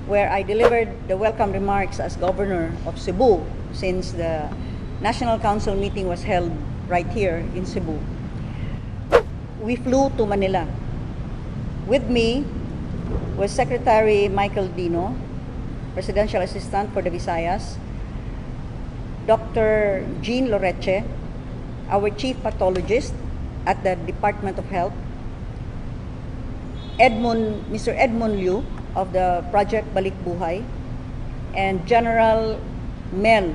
where I delivered the welcome remarks as Governor of Cebu, since the National Council meeting was held right here in Cebu. We flew to Manila. With me was Secretary Michael Dino, Presidential Assistant for the Visayas, Dr. Jean Loreche, our Chief Pathologist at the Department of Health, Mr. Edmund Liu of the Project Balik Buhay, and General Mel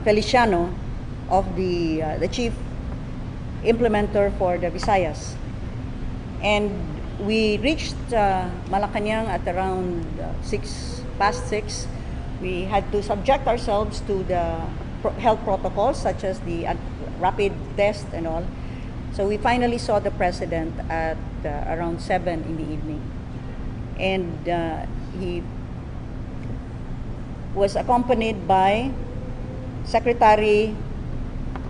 Feliciano of the Chief Implementer for the Visayas. And we reached Malacanang at around 6:06. We had to subject ourselves to the health protocols such as the rapid test and all. So we finally saw the President at around 7 in the evening. And he was accompanied by Secretary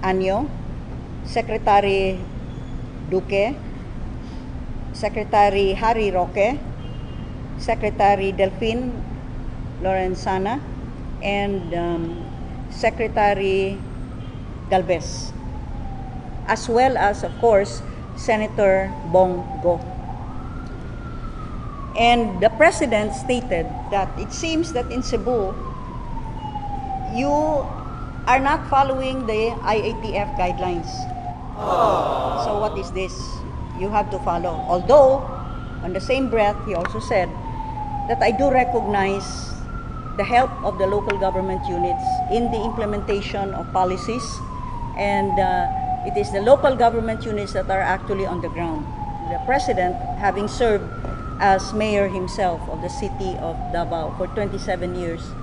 Anyo, Secretary Duque, Secretary Harry Roque, Secretary Delphine Lorenzana, and Secretary Galvez, as well as, of course, Senator Bong Go. And the President stated that it seems that in Cebu, you are not following the IATF guidelines. So what is this? You have to follow. Although, on the same breath, he also said that I do recognize the help of the local government units in the implementation of policies, and it is the local government units that are actually on the ground. The President, having served as mayor himself of the city of Davao for 27 years,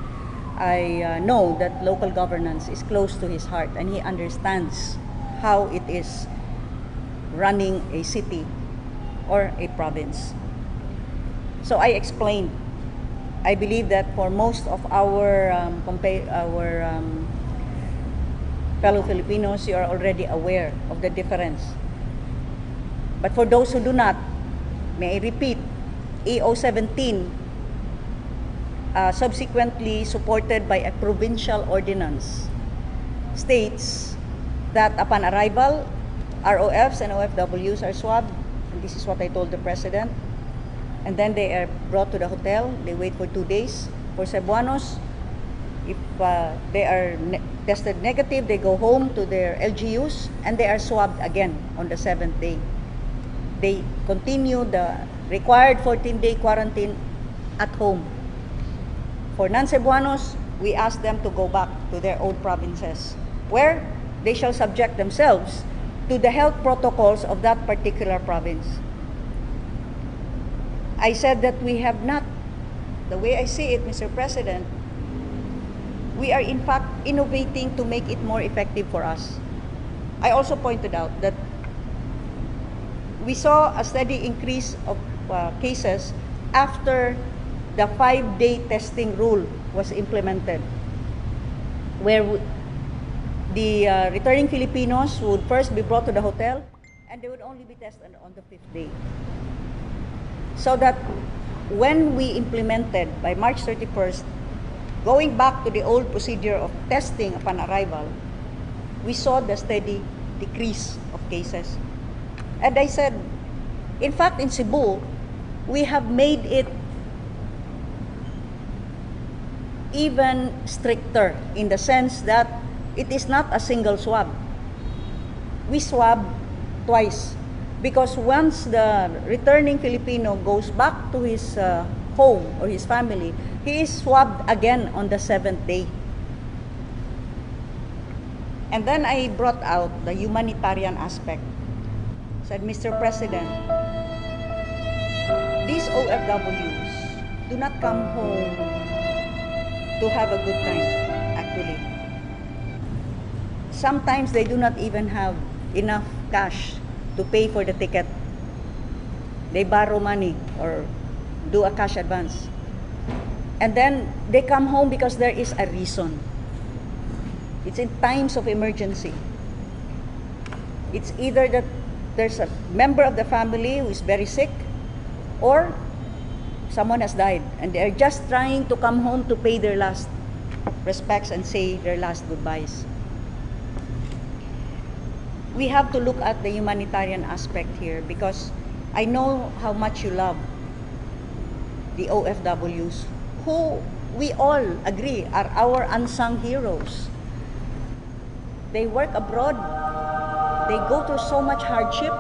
I know that local governance is close to his heart, and he understands how it is running a city or a province. So I explained. I believe that for most of our fellow Filipinos, you are already aware of the difference. But for those who do not, may I repeat, EO 17, subsequently supported by a provincial ordinance, states that upon arrival, ROFs and OFWs are swabbed, and this is what I told the President, and then they are brought to the hotel. They wait for 2 days. For Cebuanos, if they are tested negative, they go home to their LGUs, and they are swabbed again on the 7th day. They continue the required 14-day quarantine at home. For non-Cebuanos, we ask them to go back to their own provinces, where they shall subject themselves to the health protocols of that particular province. I said that we have not, the way I see it, Mr. President, we are in fact innovating to make it more effective for us. I also pointed out that we saw a steady increase of cases after the 5-day testing rule was implemented, where the returning Filipinos would first be brought to the hotel, and they would only be tested on the 5th day. So that when we implemented by March 31st, going back to the old procedure of testing upon arrival, we saw the steady decrease of cases. And I said, in fact, in Cebu, we have made it even stricter in the sense that it is not a single swab. We swab twice, because once the returning Filipino goes back to his home or his family, he is swabbed again on the 7th day. And then I brought out the humanitarian aspect. Said, Mr. President, these OFWs do not come home to have a good time, actually. Sometimes they do not even have enough cash to pay for the ticket. They borrow money or do a cash advance. And then they come home because there is a reason. It's in times of emergency. It's either that there's a member of the family who is very sick, or someone has died and they're just trying to come home to pay their last respects and say their last goodbyes. We have to look at the humanitarian aspect here, because I know how much you love the OFWs, who we all agree are our unsung heroes. They work abroad, they go through so much hardship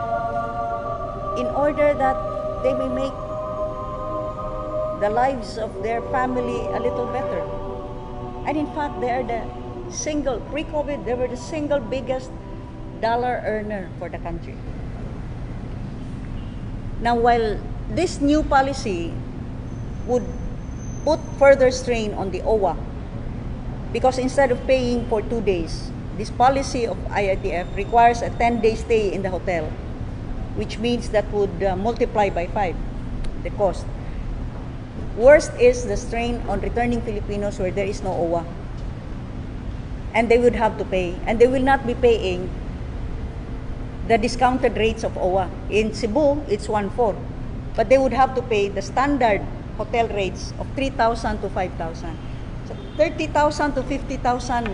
in order that they may make the lives of their family a little better. And in fact, they are the single, pre-COVID, they were the single biggest dollar earner for the country. Now, while this new policy would put further strain on the OWA, because instead of paying for 2 days, this policy of IITF requires a 10-day stay in the hotel, which means that would multiply by 5 the cost. Worst is the strain on returning Filipinos where there is no OWA. And they would have to pay, and they will not be paying the discounted rates of OWA. In Cebu, it's 1/4, but they would have to pay the standard hotel rates of 3,000 to 5,000. So 30,000 to 50,000,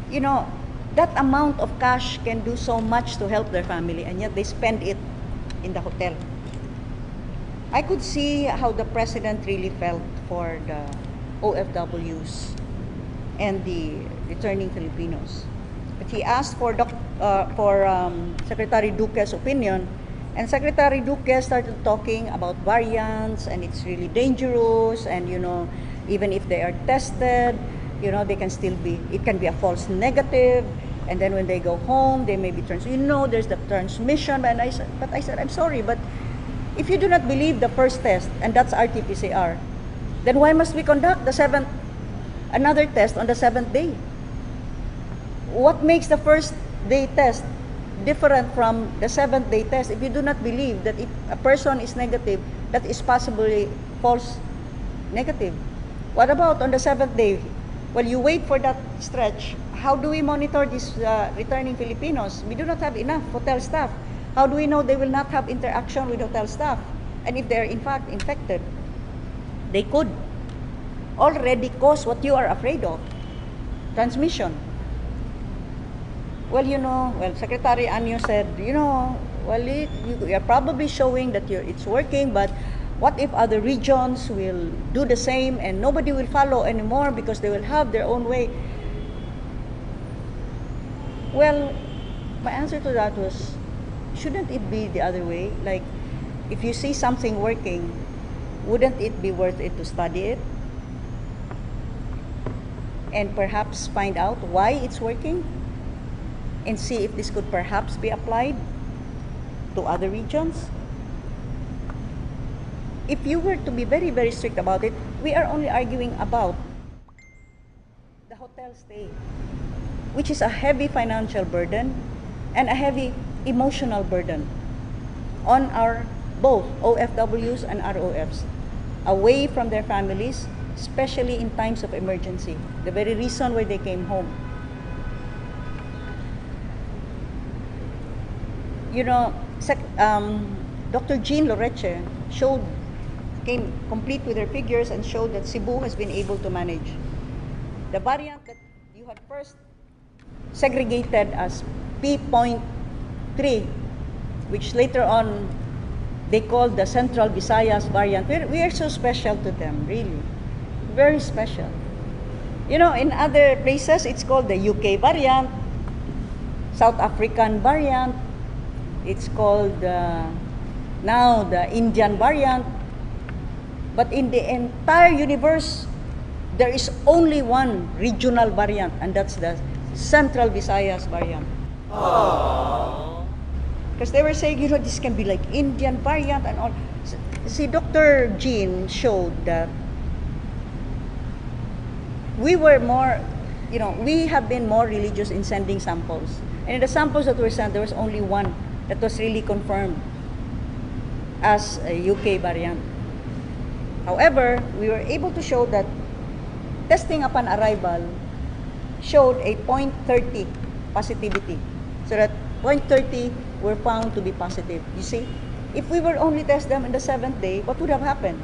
you know, that amount of cash can do so much to help their family, and yet they spend it in the hotel. I could see how the president really felt for the OFWs and the returning Filipinos. But he asked for Secretary Duque's opinion, and Secretary Duque started talking about variants, and it's really dangerous, and you know, even if they are tested, you know, they can still be, it can be a false negative, and then when they go home, they may be you know, there's the transmission. And I said, I'm sorry, but if you do not believe the first test, and that's RT-PCR, then why must we conduct another test on the 7th day? What makes the first day test different from the 7th day test? If you do not believe that if a person is negative, that is possibly false negative. What about on the 7th day? Well, you wait for that stretch. How do we monitor these returning Filipinos? We do not have enough hotel staff. How do we know they will not have interaction with hotel staff? And if they're in fact infected, they could already cause what you are afraid of, transmission. Well, you know, Secretary Anyo said, you know, well, you are probably showing that it's working, but what if other regions will do the same and nobody will follow anymore because they will have their own way? Well, my answer to that was, shouldn't it be the other way? Like, if you see something working, wouldn't it be worth it to study it and perhaps find out why it's working and see if this could perhaps be applied to other regions? If you were to be very, very strict about it, we are only arguing about the hotel stay, which is a heavy financial burden and a heavy emotional burden on our both OFWs and ROFs, away from their families, especially in times of emergency, the very reason why they came home. You know, Dr. Jean Loreche came complete with her figures and showed that Cebu has been able to manage. The variant that you had first segregated as P.3, which later on they called the Central Visayas variant. We are so special to them, really. Very special. You know, in other places, it's called the UK variant, South African variant, it's called now the Indian variant. But in the entire universe, there is only one regional variant, and that's the Central Visayas variant. Because they were saying, you know, this can be like Indian variant and all. See, Dr. Jean showed that we were more, you know, we have been more religious in sending samples. And in the samples that were sent, there was only one that was really confirmed as a UK variant. However, we were able to show that testing upon arrival showed a 0.30 positivity. So that 0.30 were found to be positive. You see, If we were only test them on the 7th day, what would have happened?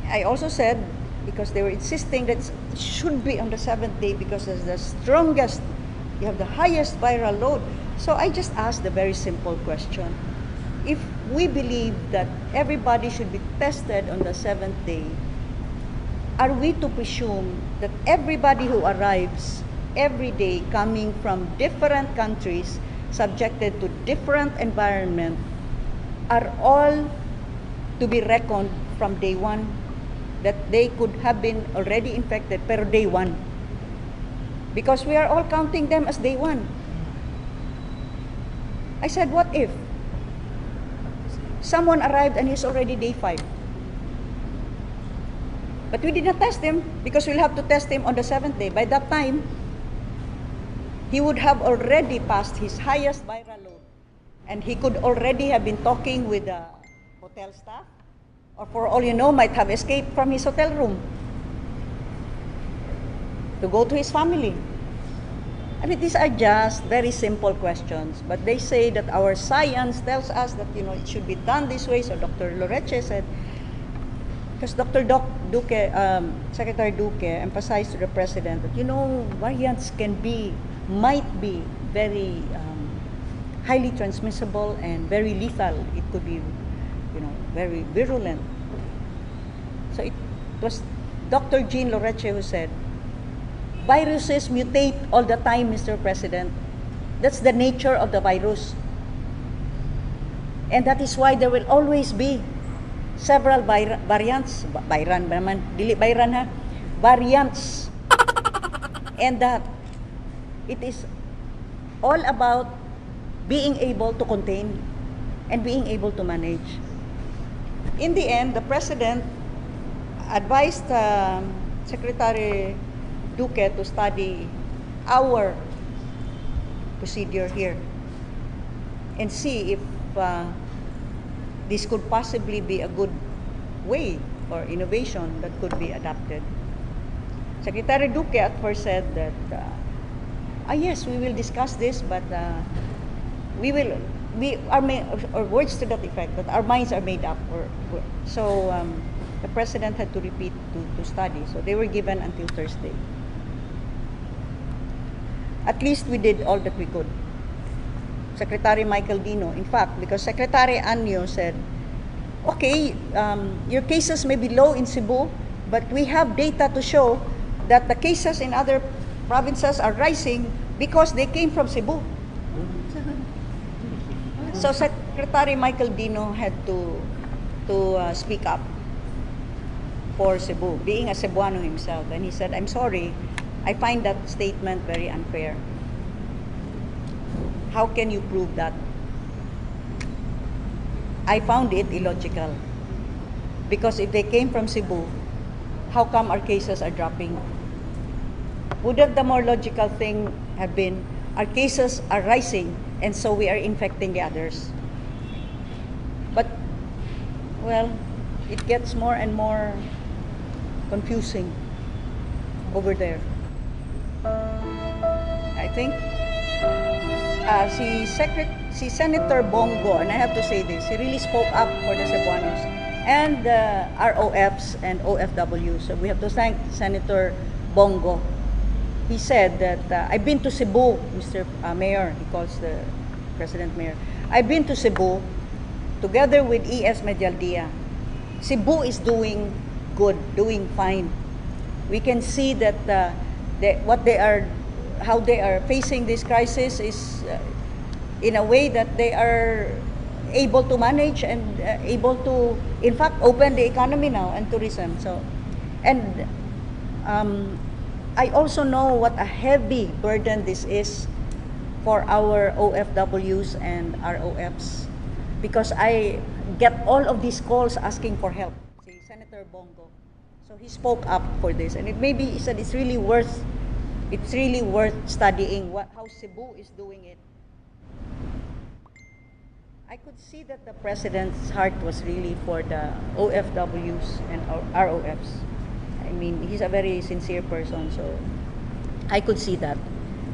I also said, because they were insisting that it should be on the 7th day because it's the strongest, you have the highest viral load. So I just asked the very simple question. If we believe that everybody should be tested on the 7th day, are we to presume that everybody who arrives every day coming from different countries, subjected to different environment, are all to be reckoned from day one? That they could have been already infected, pero day one. Because we are all counting them as day one. I said, what if someone arrived and he's already day 5? But we did not test him because we'll have to test him on the 7th day. By that time, he would have already passed his highest viral load. And he could already have been talking with the hotel staff, or for all you know, might have escaped from his hotel room to go to his family. I mean, these are just very simple questions, but they say that our science tells us that, it should be done this way. So Dr. Loreche said, because Secretary Duque emphasized to the President that, variants might be very highly transmissible and very lethal. It could be very virulent. So it was Dr. Jean Loreche who said, viruses mutate all the time, Mr. President. That's the nature of the virus. And that is why there will always be several variants. Variants. And that it is all about being able to contain and being able to manage. In the end, the President advised Secretary Duque to study our procedure here and see if this could possibly be a good way or innovation that could be adapted. Secretary Duque at first said that, yes, we will discuss this, but or words to that effect, that our minds are made up. So the President had to repeat to study. So they were given until Thursday. At least we did all that we could. Secretary Michael Dino, in fact, because Secretary Anyo said, okay, your cases may be low in Cebu, but we have data to show that the cases in other provinces are rising because they came from Cebu. So Secretary Michael Dino had to speak up for Cebu, being a Cebuano himself. And he said, I'm sorry, I find that statement very unfair. How can you prove that? I found it illogical. Because if they came from Cebu, how come our cases are dropping? Wouldn't the more logical thing have been, our cases are rising, and so we are infecting the others? But, well, it gets more and more confusing over there. I think si Senator Bongo, and I have to say this, he really spoke up for the Cebuanos and the ROFs and OFWs. So we have to thank Senator Bongo. He said that, I've been to Cebu, Mr. Mayor, he calls the President Mayor. I've been to Cebu together with E.S. Medialdia. Cebu is doing good, doing fine. We can see that how they are facing this crisis is in a way that they are able to manage and able to, in fact, open the economy now and tourism. So, and I also know what a heavy burden this is for our OFWs and ROFs, because I get all of these calls asking for help. See, Senator Bongo. So he spoke up for this, and he said it's really worth studying how Cebu is doing it. I could see that the President's heart was really for the OFWs and ROFs. I mean, he's a very sincere person, so I could see that.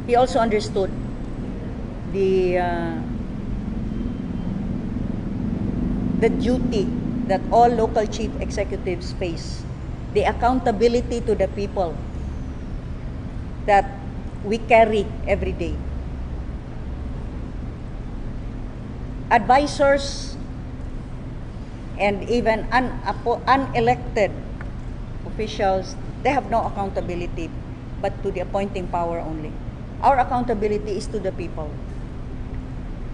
He also understood the the duty that all local chief executives face, the accountability to the people that we carry every day. Advisors and even unelected officials, they have no accountability but to the appointing power only. Our accountability is to the people.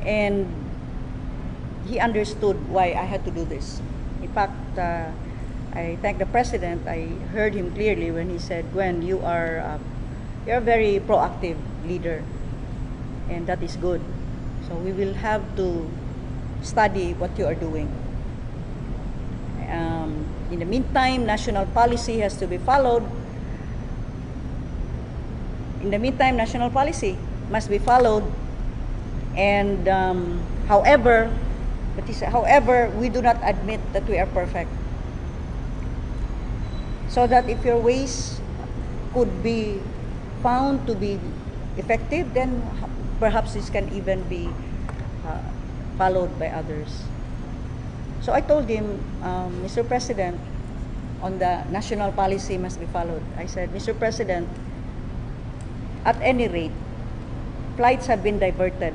And he understood why I had to do this. In fact, I thank the President. I heard him clearly when he said, Gwen, you're a very proactive leader, and that is good. So we will have to study what you are doing. In the meantime, national policy has to be followed. In the meantime, national policy must be followed. And however, we do not admit that we are perfect. So that if your ways could be found to be effective, then perhaps this can even be followed by others. So I told him, Mr. President, on the national policy must be followed. I said, Mr. President, at any rate, flights have been diverted.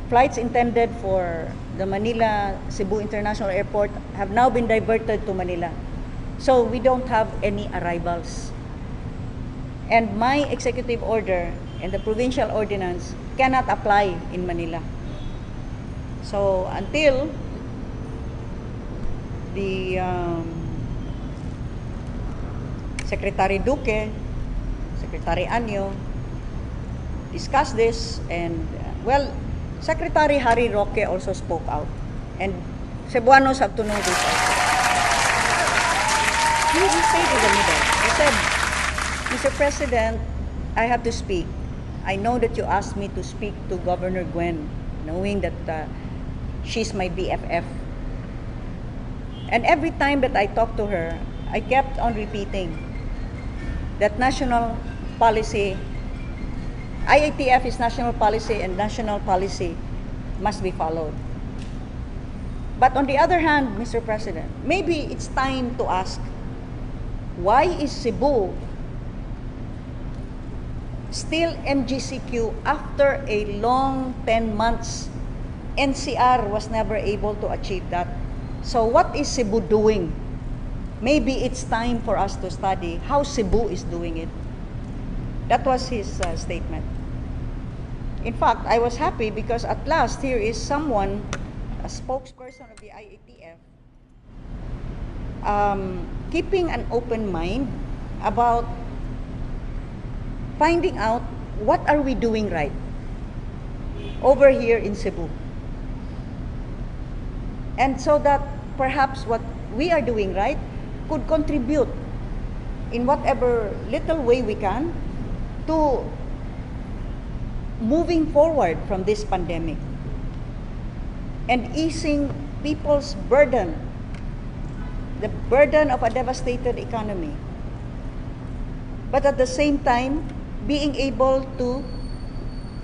Flights intended for the Manila-Cebu International Airport have now been diverted to Manila. So we don't have any arrivals. And my executive order and the provincial ordinance cannot apply in Manila. So until the Secretary Duque, Secretary Anyo discussed this, and well, Secretary Harry Roque also spoke out, and Cebuanos have to know this also. He stayed in the middle. He said, Mr. President, I have to speak. I know that you asked me to speak to Governor Gwen, knowing that she's my BFF. And every time that I talked to her, I kept on repeating that national policy, IATF is national policy, and national policy must be followed. But on the other hand, Mr. President, maybe it's time to ask, why is Cebu still MGCQ after a long 10 months? NCR was never able to achieve that. So what is Cebu doing? Maybe it's time for us to study how Cebu is doing it. That was his statement. In fact, I was happy because at last here is someone, a spokesperson of the IATF, keeping an open mind about finding out what are we doing right over here in Cebu. And so that perhaps what we are doing right could contribute in whatever little way we can to moving forward from this pandemic and easing people's burden, the burden of a devastated economy, but at the same time being able to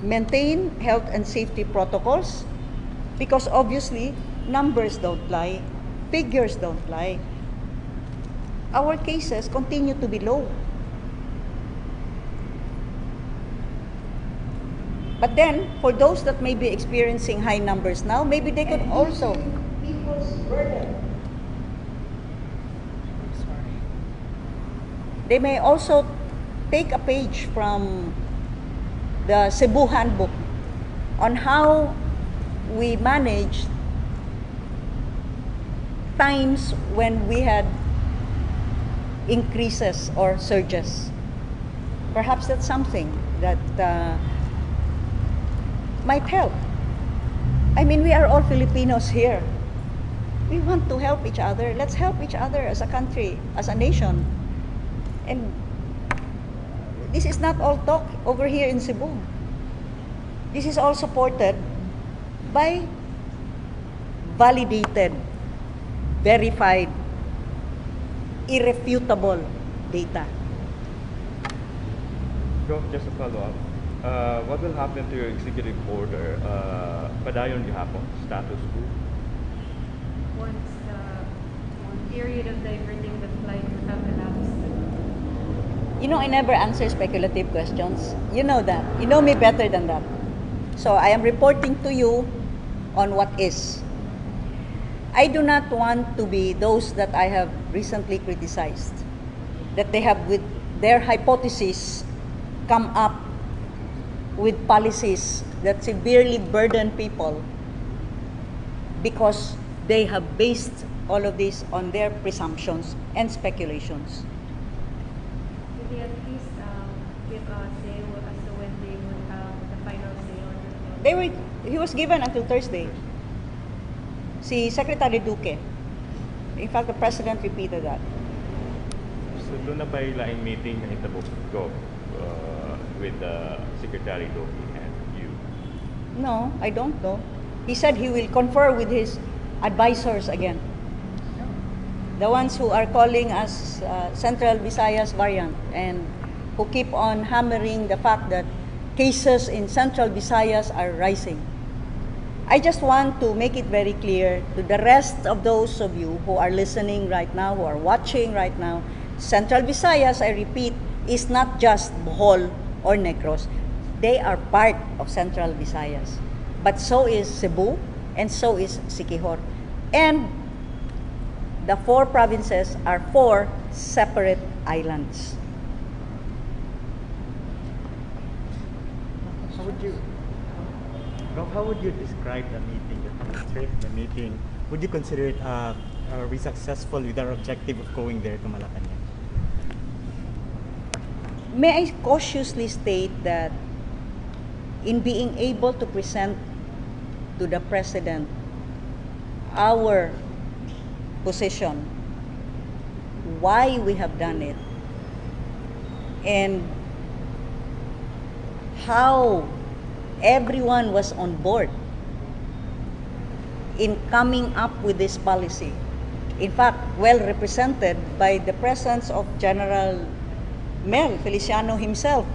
maintain health and safety protocols, because obviously numbers don't lie, figures don't lie. Our cases continue to be low. But then, for those that may be experiencing high numbers now, maybe they could also people's burden. They may also take a page from the Cebu Handbook on how we managed times when we had increases or surges. Perhaps that's something that might help. I mean, we are all Filipinos here. We want to help each other. Let's help each other as a country, as a nation. And this is not all talk over here in Cebu. This is all supported by validated, verified, irrefutable data. Go, just a follow-up. What will happen to your executive order? Padayon gihapon, status quo. Once the period of diverting the flight would have elapsed. You know, I never answer speculative questions. You know that. You know me better than that. So I am reporting to you on what is. I do not want to be those that I have recently criticized, that they have with their hypothesis come up with policies that severely burden people because they have based all of this on their presumptions and speculations. Could they at least give a say as to when they would have the final say on the He was given until Thursday. Si Secretary Duque. In fact, the President repeated that. So doon na ba yung meeting na hitabo ko with Secretary Doki and you? No, I don't know. He said he will confer with his advisors again. The ones who are calling us Central Visayas variant and who keep on hammering the fact that cases in Central Visayas are rising. I just want to make it very clear to the rest of those of you who are listening right now, who are watching right now, Central Visayas, I repeat, is not just Bohol or Negros. They are part of Central Visayas. But so is Cebu, and so is Siquijor. And the 4 provinces are 4 separate islands. How would you describe the meeting? Would you consider it are we successful with our objective of going there to Malacanang? May I cautiously state that in being able to present to the President our position, why we have done it, and how everyone was on board in coming up with this policy. In fact, well represented by the presence of General Mel Feliciano himself,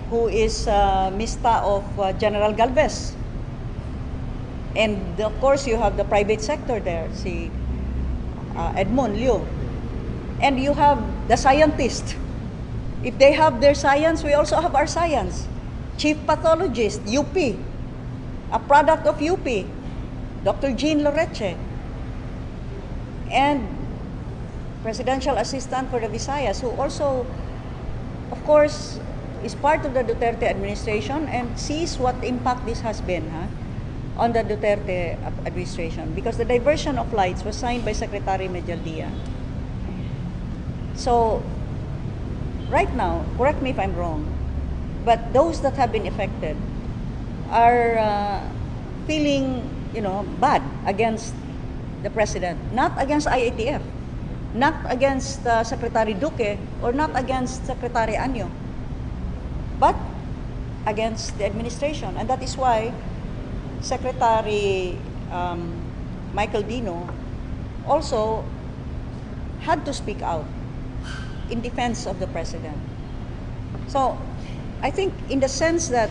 who is Mista of General Galvez. And of course, you have the private sector there, si Edmond Liu. And you have the scientist. If they have their science, we also have our science. Chief pathologist, UP, a product of UP, Dr. Jean Loreche, and Presidential Assistant for the Visayas, who also, of course, is part of the Duterte administration and sees what impact this has been on the Duterte administration, because the diversion of flights was signed by Secretary Medialdia. So, right now, correct me if I'm wrong, but those that have been affected are feeling, bad against the President, not against IATF, not against Secretary Duque, or not against Secretary Anyo, but against the administration. And that is why Secretary Michael Dino also had to speak out in defense of the President. So, I think in the sense that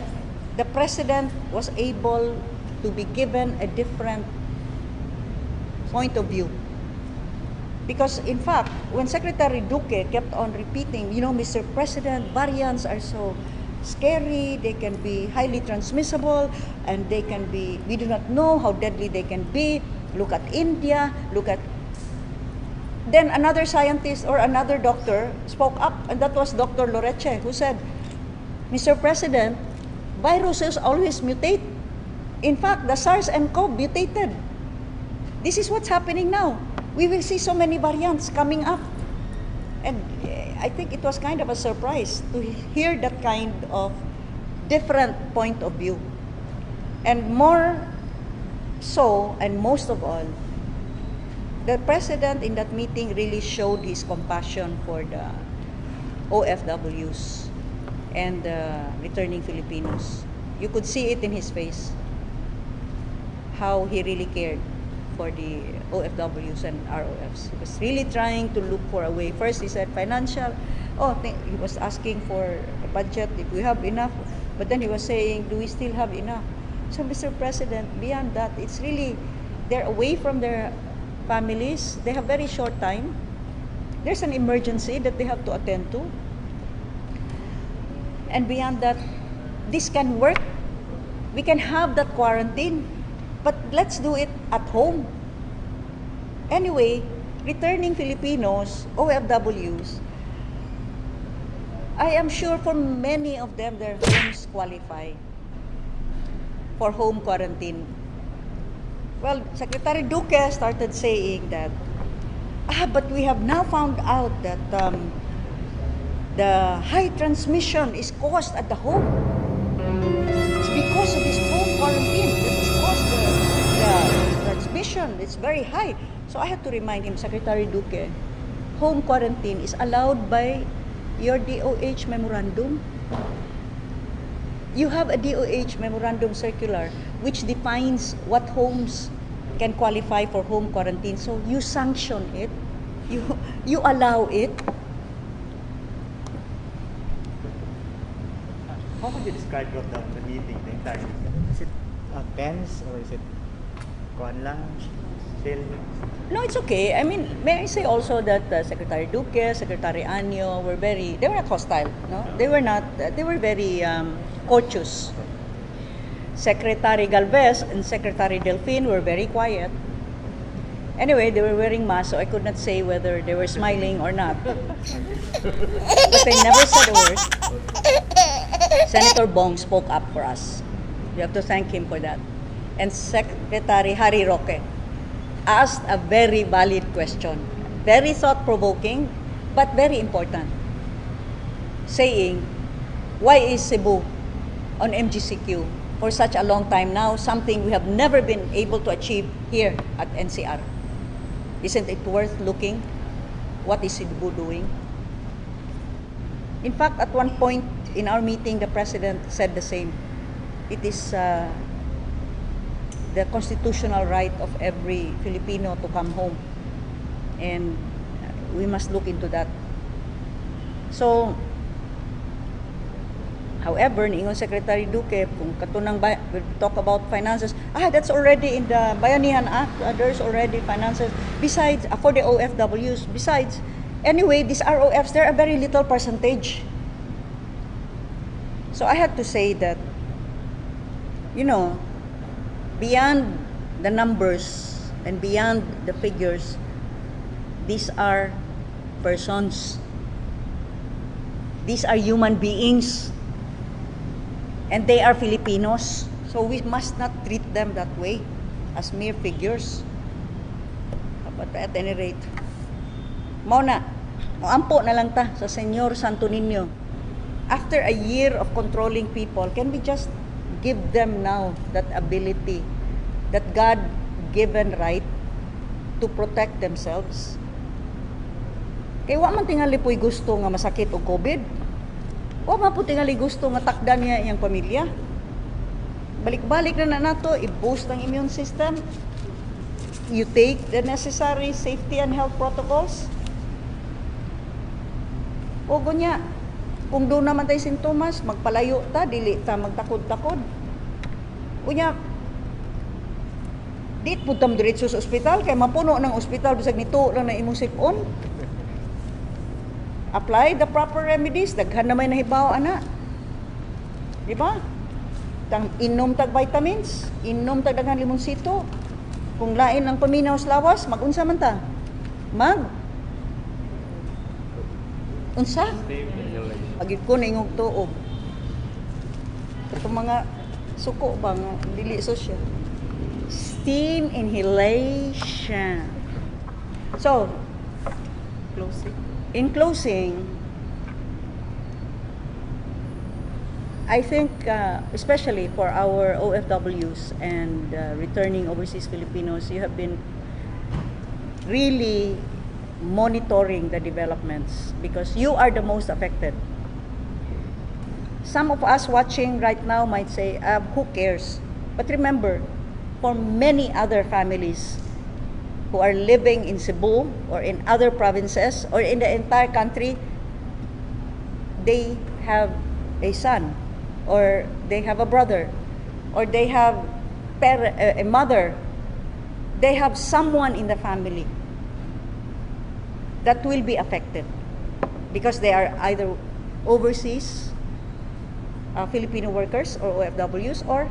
the President was able to be given a different point of view. Because in fact, when Secretary Duque kept on repeating, Mr. President, variants are so scary, they can be highly transmissible, and we do not know how deadly they can be. Look at India, Then another scientist or another doctor spoke up, and that was Dr. Loreche, who said, Mr. President, viruses always mutate. In fact, the SARS and CoV mutated. This is what's happening now. We will see so many variants coming up. And I think it was kind of a surprise to hear that kind of different point of view. And more so, and most of all, the President in that meeting really showed his compassion for the OFWs and returning Filipinos. You could see it in his face, how he really cared for the OFWs and ROFs. He was really trying to look for a way. First, he said financial. he was asking for a budget, if we have enough. But then he was saying, do we still have enough? So, Mr. President, beyond that, it's really, they're away from their families. They have very short time. There's an emergency that they have to attend to. And beyond that, this can work. We can have that quarantine, but let's do it at home. Anyway, returning Filipinos, OFWs, I am sure for many of them, their homes qualify for home quarantine. Well, Secretary Duque started saying that, but we have now found out that the high transmission is caused at the home. It's because of this home quarantine that has caused the transmission. It's very high. So I had to remind him, Secretary Duque, home quarantine is allowed by your DOH memorandum. You have a DOH memorandum circular which defines what homes can qualify for home quarantine. So you sanction it, you allow it. How would you describe the meeting, the entire meeting? Is it tense or is it kuan lang, chill? No, it's okay. I mean, may I say also that Secretary Duque, Secretary Anyo they were not hostile, no? They were very courteous. Secretary Galvez and Secretary Delfin were very quiet. Anyway, they were wearing masks, so I could not say whether they were smiling or not. But they never said a word. Senator Bong spoke up for us. You have to thank him for that. And Secretary Harry Roque asked a very valid question, very thought-provoking, but very important, saying, why is Cebu on MGCQ for such a long time now, something we have never been able to achieve here at NCR? Isn't it worth looking? What is Cebu doing? In fact, at one point in our meeting, the President said the same. It is the constitutional right of every Filipino to come home. And we must look into that. So, however, niingon Secretary Duque, kung katunang we talk about finances, that's already in the Bayanihan Act, there's already finances. Besides, for the OFWs, besides, anyway, these ROFs, they're a very little percentage. So I had to say that, beyond the numbers and beyond the figures, these are persons. These are human beings. And they are Filipinos. So we must not treat them that way, as mere figures. But at any rate, mauna, ampo na lang ta sa Senyor Santo Niño. After a year of controlling people, can we just give them now that ability, that God-given right to protect themselves? Kaya wa man tingali po'y gusto nga masakit o COVID. Wa man po tingali gusto nga takdan niya iyang pamilya. Balik-balik na nato, i-boost ang immune system. You take the necessary safety and health protocols. O gunya, kung doon naman tayo sintomas, magpalayo ta, dili ta magtakod-takod. Unya, di po tam diretso sa ospital, kaya mapuno ng ospital, bisag nito lang na imong sipon. Apply the proper remedies, daghan na may nahibaw, ana. Di ba? Inom tag vitamins, inom tag daghan limonsito. Kung lain ang paminaw sa lawas, mag-unsa man ta? Unsa? Agid ko na ingog tuog. Itong mga suko ba nga dili social. Steam inhalation. So, in closing, I think especially for our OFWs and returning overseas Filipinos, you have been really monitoring the developments because you are the most affected. Some of us watching right now might say, who cares? But remember, for many other families who are living in Cebu or in other provinces or in the entire country, they have a son, or they have a brother, or they have a mother, they have someone in the family that will be affected because they are either overseas Filipino workers or OFWs, or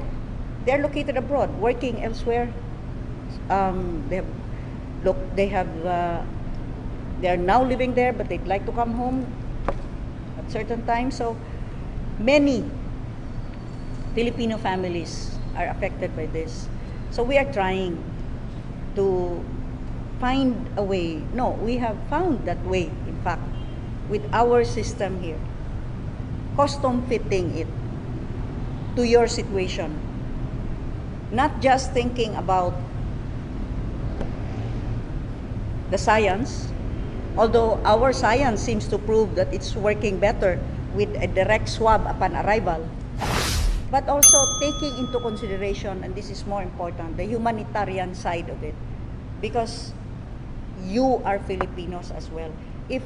they're located abroad, working elsewhere. They're now living there, but they'd like to come home at certain times. So many Filipino families are affected by this. So we are trying to find a way. No, we have found that way, in fact, with our system here. Custom fitting it to your situation. Not just thinking about the science, although our science seems to prove that it's working better with a direct swab upon arrival, but also taking into consideration, and this is more important, the humanitarian side of it, because you are Filipinos as well. If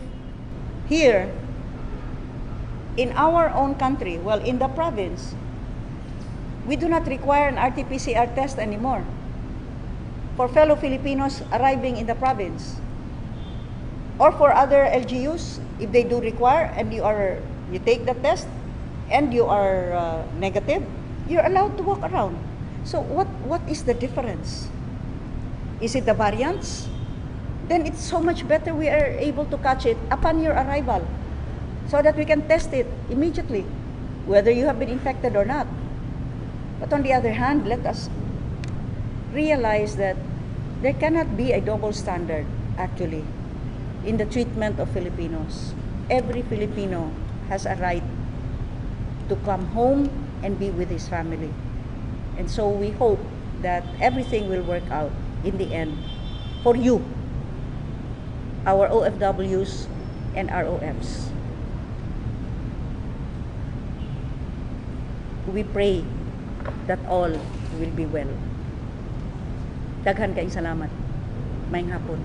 here, in our own country, well, in the province, we do not require an RT-PCR test anymore for fellow Filipinos arriving in the province, or for other LGUs, if they do require, and you take the test and you are negative, you're allowed to walk around. So what is the difference? Is it the variants? Then it's so much better we are able to catch it upon your arrival, so that we can test it immediately, whether you have been infected or not. But on the other hand, let us realize that there cannot be a double standard, actually, in the treatment of Filipinos. Every Filipino has a right to come home and be with his family. And so we hope that everything will work out in the end for you, our OFWs and ROFs. We pray that all will be well. Daghan kayong salamat. Maayong hapon.